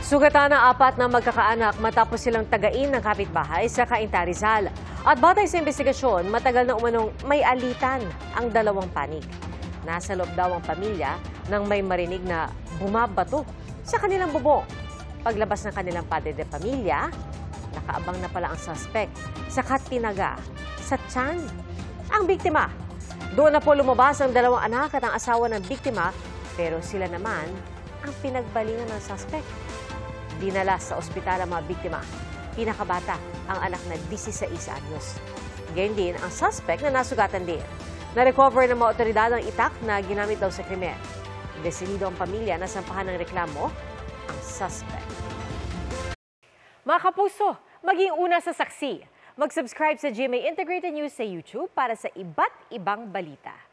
Sugatan ng 4 na magkakaanak matapos silang tagain ng kapitbahay sa Cainta, Rizal. At batay sa investigasyon, matagal na umanong may alitan ang dalawang panig. Nasa loob daw ang pamilya nang may marinig na bumabato sa kanilang bubong. Paglabas ng kanilang padre de pamilya, nakaabang na pala ang suspect sa tinaga sa tiyan ang biktima. Doon na po lumabas ang dalawang anak at ang asawa ng biktima, pero sila naman ang pinagbalingan ng suspect. Dinala sa ospital ang mga biktima. Pinakabata ang anak na 16 anyos. Gayon din ang suspect na nasugatan din. Na-recover ng mga otoridad ang itak na ginamit daw sa krimen. Desidido ang pamilya na sampahan ng reklamo ang suspect. Mga kapuso, maging una sa saksi. Mag-subscribe sa GMA Integrated News sa YouTube para sa iba't ibang balita.